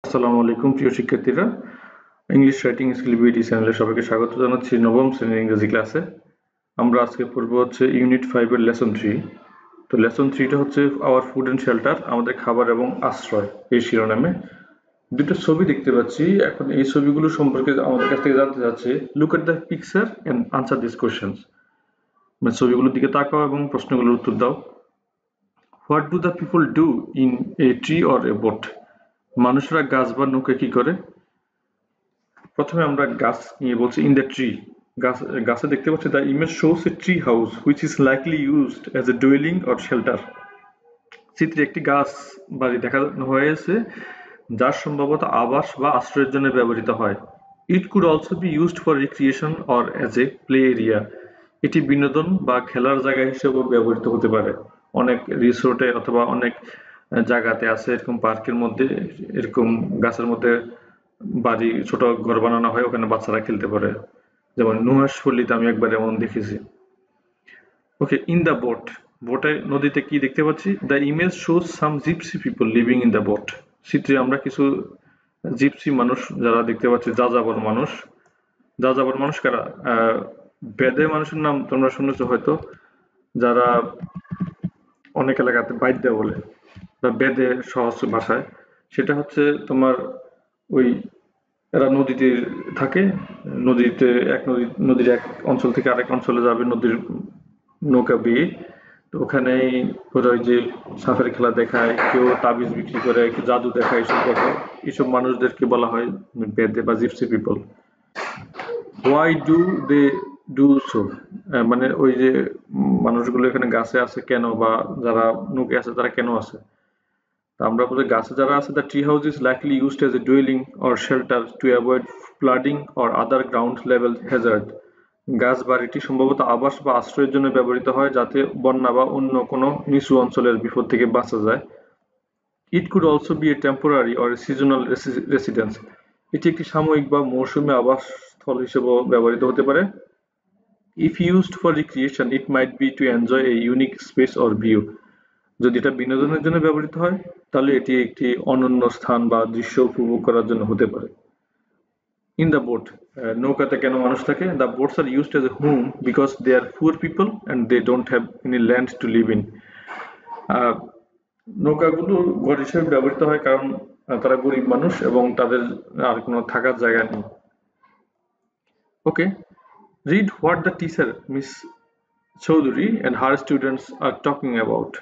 আসসালামু আলাইকুম প্রিয় শিক্ষার্থীরা, ইংলিশ রাইটিং স্কিল বিডি চ্যানেলে সবাইকে স্বাগত জানাচ্ছি নবম শ্রেণীর ইংরেজি ক্লাসে। আমরা আজকে পড়ব হচ্ছে ইউনিট 5 এর লেসন 3। তো লেসন 3টা হচ্ছে আওয়ার ফুড এন্ড শেল্টার, আমাদের খাবার এবং আশ্রয়, এই শিরোনামে দুটো ছবি দেখতে পাচ্ছি। এখন এই ছবিগুলো সম্পর্কে আমাদের কাছ থেকে জানতে চাচ্ছে, look at the picture and answer this questions. মানে ছবিগুলোর দিকে তাকাও এবং প্রশ্নগুলোর উত্তর দাও। What do the people do in a tree or a boat? মানুষরা গাছ বা নৌকা কি করে? প্রথমে আমরা গাছ নিয়ে বলছি। ইন দ্য ট্রি, গাছে দেখতে পাচ্ছি the image shows a tree house which is likely used as a dwelling or shelter. চিত্রে একটি গাছ বাড়ি দেখানো হয়েছে যার সম্ভবত আবাস বা আশ্রয়ের জন্য ব্যবহৃত হয়। It could also be used for recreation or as a play area. এটি বিনোদন বা খেলার জায়গা হিসেবেও ব্যবহৃত হতে পারে। অনেক রিসোর্টে অথবা অনেক জায়গাতে আছে এরকম পার্কের মধ্যে এরকম গাছের মধ্যে বাড়ি, ছোট ঘর বানানো হয়, ওখানে বাচ্চারা খেলতে পারে। যেমন নুহাশপল্লীতে আমি একবার এমন দেখেছি। ওকে, ইন দ্য বোট, বোটে নদীতে কি দেখতে পাচ্ছি? The image shows some gypsy people living in the boat. চিত্রে আমরা কিছু জিপসি মানুষ যারা দেখতে পাচ্ছি, যাযাবর মানুষ। যাযাবর মানুষ কারা? বেদে মানুষের নাম তোমরা শুনেছো হয়তো, যারা অনেক এলাকাতে বাইদ্যা বলে বা বেদে সহজ ভাষায়। সেটা হচ্ছে তোমার ওই, এরা নদীতে থাকে, নদীতে নদীর এক অঞ্চল থেকে আরেক অঞ্চলে যাবে নদীর নৌকা বেয়ে। তো ওখানেই ওরা ওই যে সাপের খেলা দেখায়, কেউ তাবিজ বিক্রি করে, কেউ জাদু দেখায়, এইসব দেখায়। এইসব মানুষদেরকে বলা হয় বেদে বা gypsy people. Why do they do so? মানে ওই যে মানুষগুলো এখানে গাছে আছে কেন, বা যারা নৌকে আছে তারা কেন আছে? আমরা বলি গাছে যারা আছে, the tree house is likely used as A dwelling or shelter to avoid flooding or other ground level Hazard. গাছ বাড়িটি সম্ভবত আবাস বা আশ্রয়ের জন্য ব্যবহৃত হয় যাতে বন্যা বা অন্য কোনো নিচু অঞ্চলের বিপদ থেকে বাঁচা যায়। It could also B A temporary or seasonal residence. এটি একটি সাময়িক বা মৌসুমী আবাসস্থল হিসেবেও ব্যবহৃত হতে পারে। If used for recreation it might be to enjoy a unique space or view. যদি এটা বিনোদনের জন্য ব্যবহৃত হয় তাহলে এটি একটি অনন্য স্থান বা দৃশ্য উপভোগ করার জন্য হতে পারে। ইন দ্য বোট, নৌকাতে কেন মানুষ থাকে? The boats are used as a home because they are poor people and they don't have any land to live in. নৌকাগুলো ঘর হিসেবে ব্যবহৃত হয় কারণ তারা গরিব মানুষ এবং তাদের আর কোনো থাকার জায়গা নেই। Okay, read what the teacher Miss Chowdhury and her students are talking about.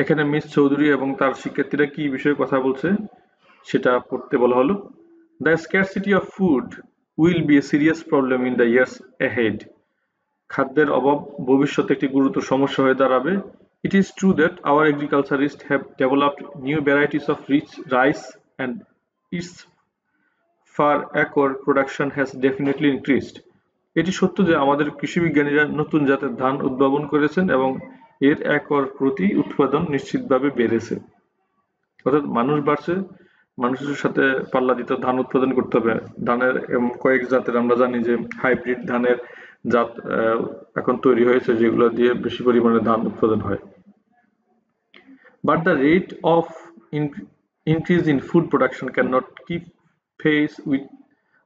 এখানে মিস চৌধুরী এবং তার শিক্ষার্থীরা কি বিষয়ে কথা বলছে সেটা পড়তে বলা হলো। The scarcity of food will be a serious problem in the years ahead. খাদ্যের অভাব ভবিষ্যতে একটি গুরুতর সমস্যা হয়ে দাঁড়াবে। It is true that our agriculturist have developed new varieties of rich rice and its per acre production has definitely increased. এটি সত্য যে আমাদের কৃষিবিজ্ঞানীরা নতুন জাতের ধান উদ্ভাবন করেছেন এবং এর একর প্রতি উৎপাদন নিশ্চিতভাবে বেড়েছে। অর্থাৎ মানুষ বাড়ছে, মানুষের সাথে পাল্লা দিতে ধান উৎপাদন করতে হবে। ধানের কয়েক জাতের আমরা জানি যে হাইব্রিড ধানের জাত এখন তৈরি হয়েছে, যেগুলো দিয়ে বেশি পরিমাণে ধান উৎপাদন হয়। But the rate of increase in food production cannot keep pace with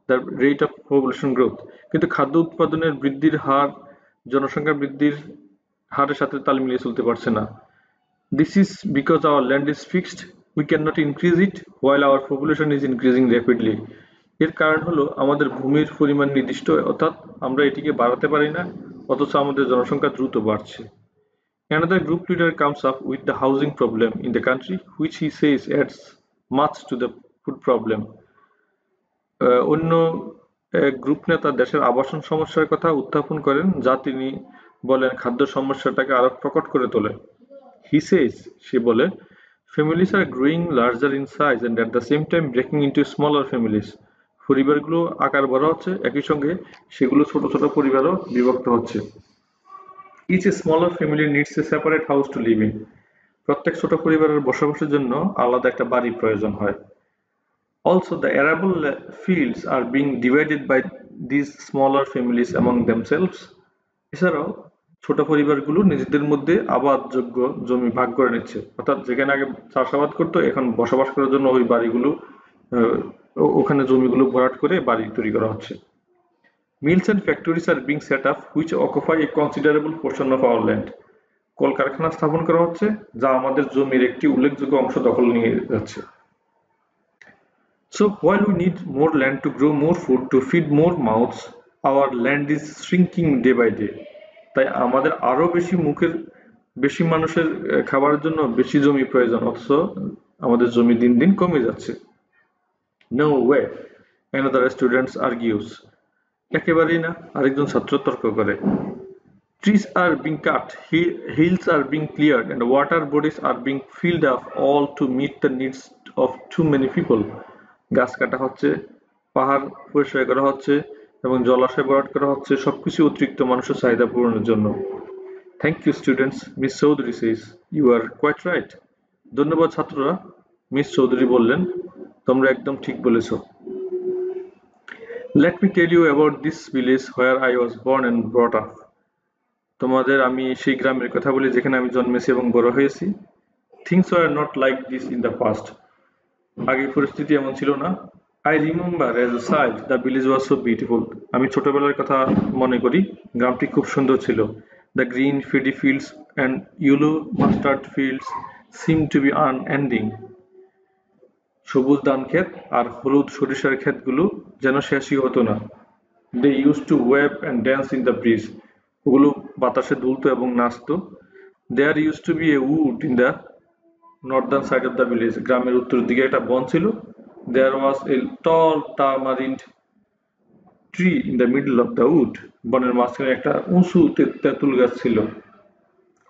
the rate of population growth. কিন্তু খাদ্য উৎপাদনের বৃদ্ধির হার জনসংখ্যা বৃদ্ধির হারের সাথে তাল মিলিয়ে চলতে পারছে না। This is because our land is fixed, we cannot increase it while our population is increasing rapidly. এর কারণ হলো আমাদের ভূমির পরিমাণ নির্দিষ্ট, অর্থাৎ আমরা এটিকে বাড়াতে পারি না, অথচ আমাদের জনসংখ্যা দ্রুত বাড়ছে। Another group leader comes up with the housing problem in the country, which he says adds much to the food problem. অন্য এক গ্রুপ নেতা দেশের আবাসন সমস্যার কথা উত্থাপন করেন, যা তিনি বলেন খাদ্য সমস্যাটাকে আরো প্রকট করে তোলে। He says, সে বলে, families are growing larger in size and at the same time breaking into smaller families. পরিবারগুলো আকার বড় হচ্ছে, একই সঙ্গে সেগুলো ছোট ছোট পরিবারও বিভক্ত হচ্ছে। Each smaller family needs a separate house to live in. প্রত্যেক ছোট পরিবারের বসবাসের জন্য আলাদা একটা বাড়ি প্রয়োজন হয়। Also, the arable fields are being divided by these smaller families among themselves. এছাড়াও ছোট পরিবারগুলো নিজেদের মধ্যে আবাদযোগ্য জমি ভাগ করে নিচ্ছে, অর্থাৎ যেখানে আগে চাষাবাদ করতো এখন বসবাস করার জন্য ওই বাড়িগুলো ওখানে জমিগুলো ভরাট করে বাড়ি তৈরি করা হচ্ছে। Mills and factories are being set up which occupy a considerable portion of our land. কলকারখানা স্থাপন করা হচ্ছে যা আমাদের জমির একটি উল্লেখযোগ্য অংশ দখল নিয়ে যাচ্ছে। So while we need more land to grow more food to feed more mouths, our land is shrinking day by day. তাই আমাদের আরো বেশি মানুষের খাবারের জন্য বেশি জমি প্রয়োজন, অথচ আমাদের জমি দিন দিন কমে যাচ্ছে। No way, another student argues. একেবারেই না, আরেকজন ছাত্র তর্ক করে। Trees are being cut, hills are being cleared, and water bodies are being filled up, all to meet the needs of too many people. গাছ কাটা হচ্ছে, পাহাড় পরিষ্কার করা হচ্ছে এবং জলাশয় ভরাট করা হচ্ছে, সবকিছু অতিরিক্ত মানুষের চাহিদা পূরণের জন্য। Thank you students, Miss Chaudhary says. You are quite right. ধন্যবাদ ছাত্ররা, মিস চৌধুরী বললেন, তোমরা একদম ঠিক বলেছো। Let me tell you about this village where I was born and brought up. তোমাদের আমি সেই গ্রামের কথা বলি যেখানে আমি জন্মেছি এবং বড় হয়েছি। Things were not like this in the past. আগে পরিস্থিতি এমন ছিল না। I remember as a child the village was so beautiful. আমি ছোটবেলার কথা মনে করি, গ্রামটি খুব সুন্দর ছিল। The green paddy fields and yellow mustard fields seemed to be unending. সবুজ ধান ক্ষেত আর হলুদ সরিষার ক্ষেতগুলো যেন শেষই হতো না। They used to wave and dance in the breeze. ওগুলো বাতাসে দুলতো এবং নাচতো। There used to be a wood in the northern side of the village. গ্রামের উত্তর দিকে একটা বন ছিল। There was a tall tamarind tree in the middle of the wood. বনের মাঝখানে একটা উঁচু তেঁতুল গাছ ছিল।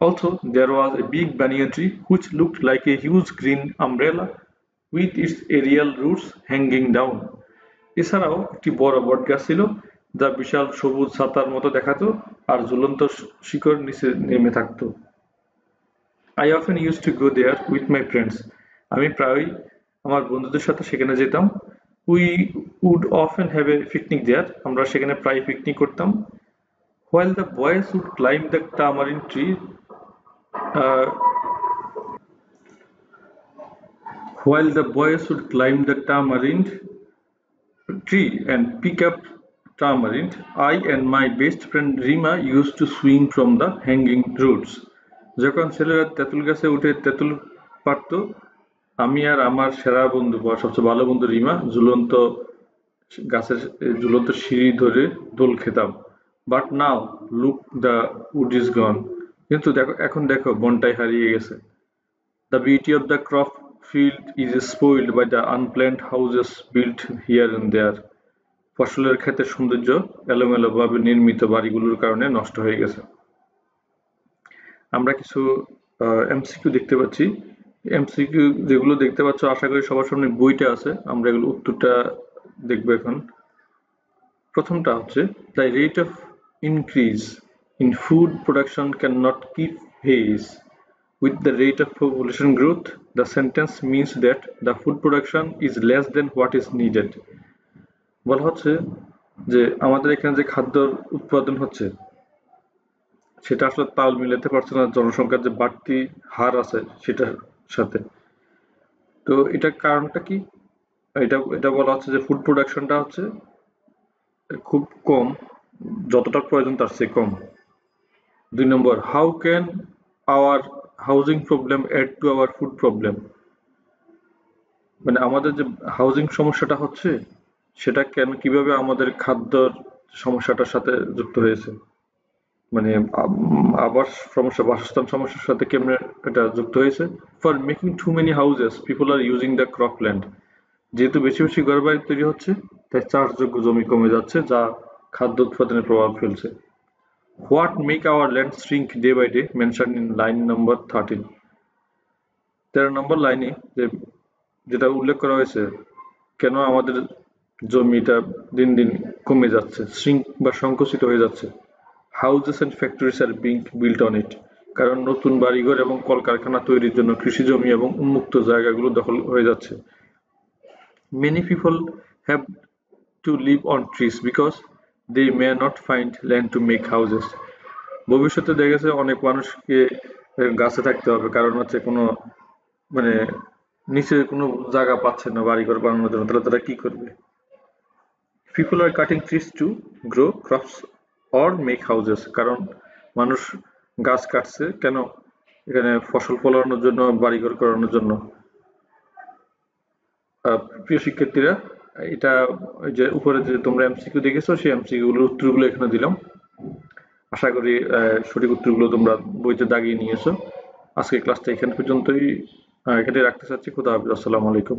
Also, there was a big banyan tree which looked like a huge green umbrella with its aerial roots hanging down. এছাড়াও একটি বড় বটগাছ ছিল যা বিশাল সবুজ ছাতার মতো দেখাতো আর ঝুলন্ত শিকড় নিচে নেমে থাকতো। I often used to go there with my friends. আমি প্রায়ই আমার বন্ধুদের সাথে সেখানে যেতাম। We would often have a picnic there. আমরা সেখানে প্রায় পিকনিক করতাম। While the boys would climb the tamarind tree, uh, while the boys would climb the tamarind tree and pick up tamarind, I and my best friend Rima used to swing from the hanging roots. যখন ছেলেরা তেঁতুল গাছে উঠে তেঁতুল পারতো, আমি আর আমার সেরা বন্ধু বা সবচেয়ে ভালো বন্ধু রিমা ঝুলন্ত সিঁড়ি ধরে দোল খেতাম। But now look the wood is গন। কিন্তু এখন দেখো বনটাই হারিয়ে গেছে। The beauty of the crop field is spoiled by the unplanned houses built here and there. ফসলের ক্ষেতের সৌন্দর্য এলোমেলোভাবে নির্মিত বাড়িগুলোর কারণে নষ্ট হয়ে গেছে। আমরা কিছু এমসিকিউ দেখতে পাচ্ছি। এমসিকিউ যেগুলো দেখতে পাচ্ছ আশা করি সবার সামনে বইটা আছে, আমরা এগুলো উত্তরটা দেখব এখন। প্রথমটা হচ্ছে the rate of increase in food production cannot keep pace with the rate of population growth. The sentence means that the food production is less than what is needed. বলা হচ্ছে যে আমাদের এখানে যে খাদ্য উৎপাদন হচ্ছে সেটা আসলে তাল মিলাতে পারছে না জনসংখ্যার যে বাড়তি হার আছে সেটার সাথে। তো এটার কারণটা কি? এটা বলা হচ্ছে যে ফুড প্রোডাকশনটা হচ্ছে খুব কম, যতটা প্রয়োজন তার চেয়ে কম। 2 নম্বর, how can our housing problem add to our food problem? মানে আমাদের যে হাউজিং সমস্যাটা হচ্ছে সেটা কিভাবে আমাদের খাদ্যর সমস্যাটার সাথে যুক্ত হয়েছে, মানে আবাস সমস্যা, বাসস্থান সমস্যার সাথে কেমনে এটা যুক্ত হয়েছে। For making too many houses people are using the crop land. যেহেতু বেশি বেশি ঘরবাড়ি তৈরি হচ্ছে তাই চাষযোগ্য জমি কমে যাচ্ছে যা খাদ্য উৎপাদনে প্রভাব ফেলছে। What make our land shrink day by day mention in line number 13। 13 নম্বর লাইনে যেটা উল্লেখ করা হয়েছে কেন আমাদের জমিটা দিন দিন কমে যাচ্ছে, শ্রিঙ্ক বা সংকুচিত হয়ে যাচ্ছে। Houses and factories are being built on it. কারণ নতুন বাড়িঘর এবং কলকারখানা তৈরির জন্য কৃষি জমি এবং উন্মুক্ত জায়গাগুলো দখল হয়ে যাচ্ছে। Many people have to live on trees because they may not find land to make houses. ভবিষ্যতে দেখা গেছে অনেক মানুষকে গাছে থাকতে হবে, কারণ হচ্ছে কোনো মানে নিচে কোনো জায়গা পাচ্ছে না বাড়িঘর বানানোর জন্য, তাহলে তারা কি করবে? People are cutting trees to grow crops or make houses. কারণ মানুষ গাছ কাটছে কেন? এখানে ফসল ফলানোর জন্য, বাড়িঘর করানোর জন্য। প্রিয় শিক্ষার্থীরা, এটা ওই যে উপরে যে তোমরা এমসিকিউ দেখেছো, সেই এমসিকিউ গুলোর উত্তরগুলো এখানে দিলাম। আশা করি সঠিক উত্তরগুলো তোমরা বইতে দাগিয়ে নিয়েছো। আজকের ক্লাসটা এখান পর্যন্তই, এখানে রাখতে চাচ্ছি। খুদা হাফিজ, আসসালামু আলাইকুম।